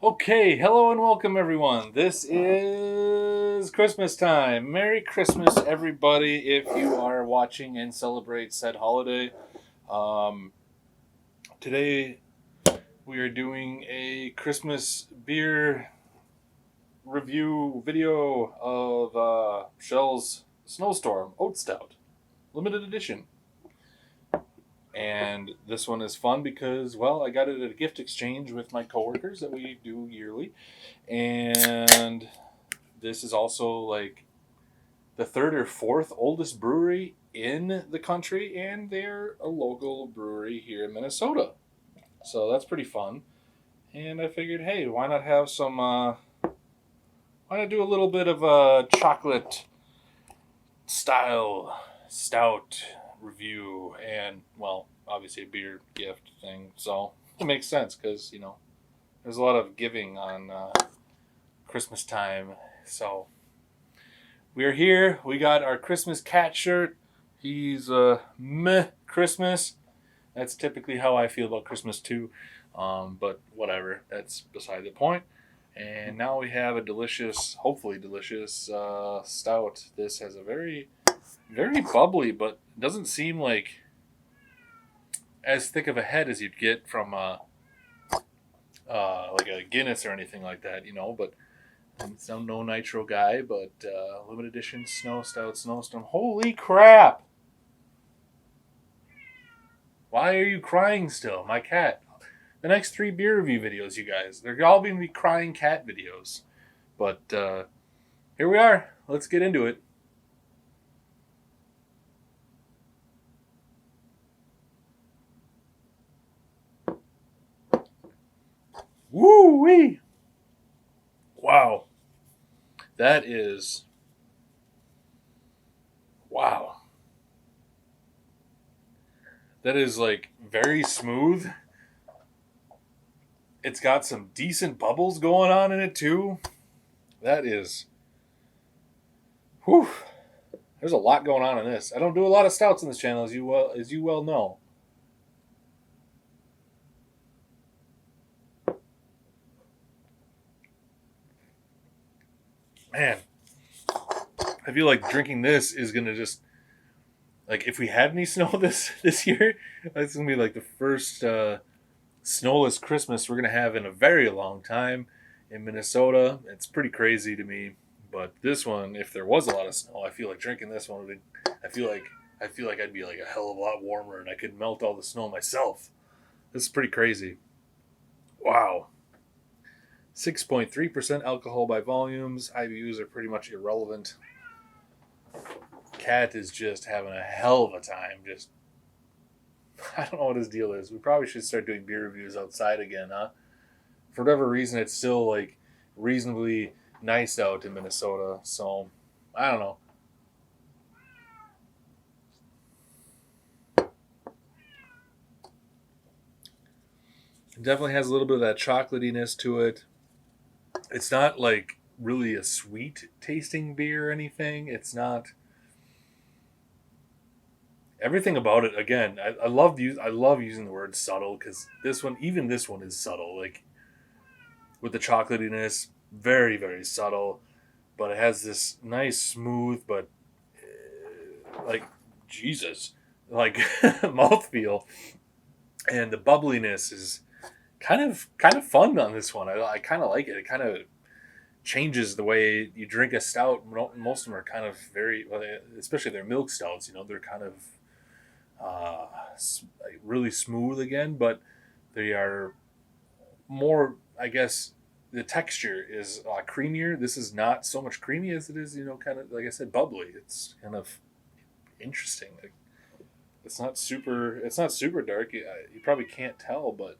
Okay, hello and welcome everyone. This is Christmas time. Merry Christmas, everybody, if you are watching and celebrate said holiday. Um, Today we are doing a Christmas beer review video of Schell's Snowstorm Oat Stout, limited edition. And this one is fun because, well, I got it at a gift exchange with my coworkers that we do yearly. And this is also like the third or fourth oldest brewery in the country, and they're a local brewery here in Minnesota. So that's pretty fun. And I figured, hey, why not have some? Why not do a little bit of a chocolate style stout review, and well, obviously a beer gift thing. So it makes sense because there's a lot of giving on Christmas time. So we are here. We got our Christmas cat shirt. He's meh Christmas. That's typically how I feel about Christmas too. But whatever. That's beside the point. And now we have a delicious, hopefully delicious stout. This has a very, very bubbly, but doesn't seem like as thick of a head as you'd get from like a Guinness or anything like that, But I'm no nitro guy, but limited edition snow stout snowstorm. Holy crap! Why are you crying still, my cat? The next 3 beer review videos, you guys, they're all going to be crying cat videos. But here we are. Let's get into it. Woo wee! Wow, that is wow. That is like very smooth. It's got some decent bubbles going on in it too. That is, whew. There's a lot going on in this. I don't do a lot of stouts in this channel, as you well know. Man, I feel like drinking this is gonna just like if we had any snow this year, that's gonna be like the first snowless Christmas we're gonna have in a very long time in Minnesota. It's pretty crazy to me, but this one, if there was a lot of snow, I feel like drinking this one would be. I feel like I'd be like a hell of a lot warmer, and I could melt all the snow myself. This is pretty crazy. Wow. 6.3% alcohol by volumes. IBUs are pretty much irrelevant. Cat is just having a hell of a time. Just, I don't know what his deal is. We probably should start doing beer reviews outside again, huh? For whatever reason, it's still like reasonably nice out in Minnesota. So, I don't know. It definitely has a little bit of that chocolatiness to it. It's not like really a sweet tasting beer or anything. It's not everything about it. Again, I love using the word subtle because even this one is subtle. Like with the chocolatiness, very very subtle, but it has this nice smooth, but like Jesus, like mouthfeel, and the bubbliness is kind of fun on this one. I kind of like it. It kind of changes the way you drink a stout. Most of them are kind of very, especially their milk stouts. They're kind of uh, really smooth again, but they are more. I guess the texture is creamier. This is not so much creamy as it is, kind of like I said, bubbly. It's kind of interesting. Like, it's not super. It's not super dark. You probably can't tell, but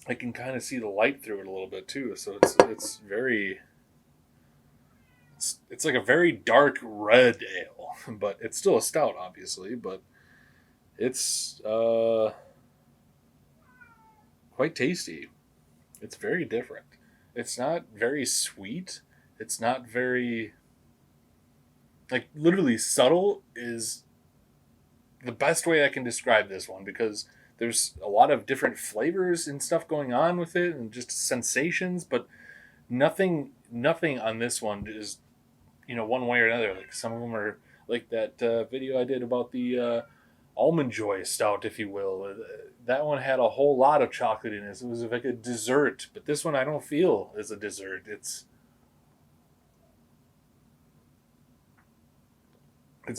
I can kind of see the light through it a little bit too. So it's very it's like a very dark red ale, but it's still a stout, obviously. But it's quite tasty. It's very different. It's not very sweet. It's not very like literally subtle is the best way I can describe this one because there's a lot of different flavors and stuff going on with it, and just sensations, but nothing on this one is, one way or another. Like some of them are like that video I did about the almond joy stout, if you will. That one had a whole lot of chocolatiness. It was like a dessert, but this one I don't feel is a dessert. It's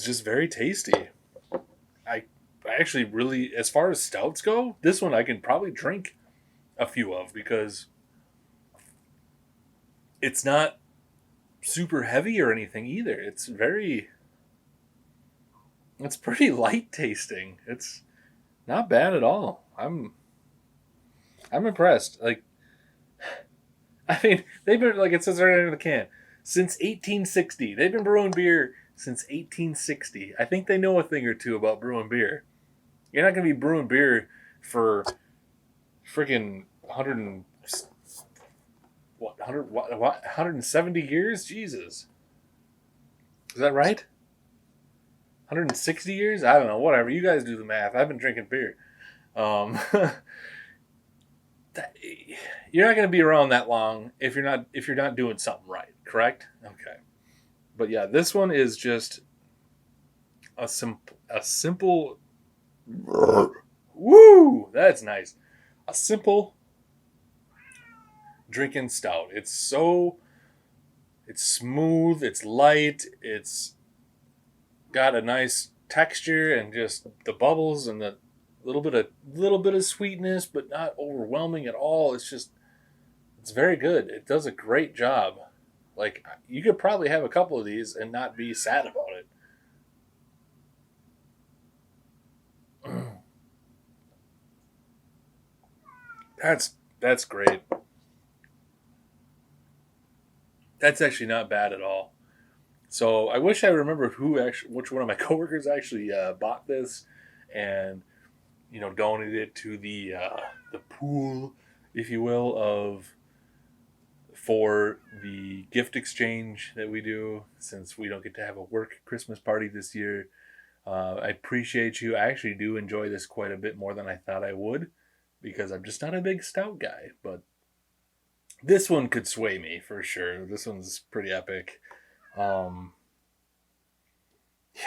just very tasty. I I actually really, as far as stouts go, this one I can probably drink a few of because it's not super heavy or anything either. It's pretty light tasting. It's not bad at all. I'm impressed. Like, I mean, they've been, like it says right in the can, since 1860. They've been brewing beer since 1860. I think they know a thing or two about brewing beer. You're not going to be brewing beer for freaking 170 years? Jesus. Is that right? 160 years? I don't know. Whatever. You guys do the math. I've been drinking beer. Um, you're not going to be around that long if you're not doing something right. Correct? Okay. But yeah, this one is just a simple. Woo! That's nice. A simple drinking stout. It's smooth. It's light. It's got a nice texture and just the bubbles and the little bit of sweetness, but not overwhelming at all. It's very good. It does a great job. Like, you could probably have a couple of these and not be sad about it. That's great. That's actually not bad at all. So I wish I remembered which one of my coworkers actually bought this, and donated it to the pool, if you will, for the gift exchange that we do, since we don't get to have a work Christmas party this year. I appreciate you. I actually do enjoy this quite a bit more than I thought I would, because I'm just not a big stout guy. But this one could sway me for sure. This one's pretty epic. Um,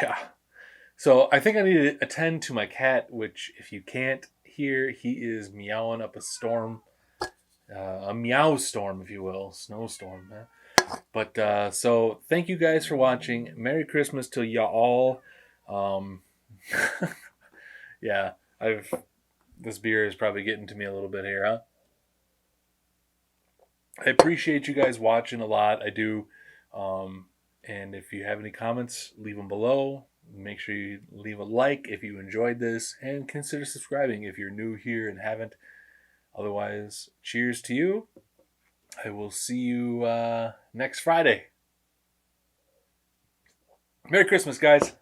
yeah. So I think I need to attend to my cat, which, if you can't hear, he is meowing up a storm. A meow storm, if you will. Snowstorm. But so thank you guys for watching. Merry Christmas to y'all. Um, yeah, this beer is probably getting to me a little bit here, huh? I appreciate you guys watching a lot. I do. And if you have any comments, leave them below. Make sure you leave a like if you enjoyed this, and consider subscribing if you're new here and haven't. Otherwise, cheers to you. I will see you next Friday. Merry Christmas, guys.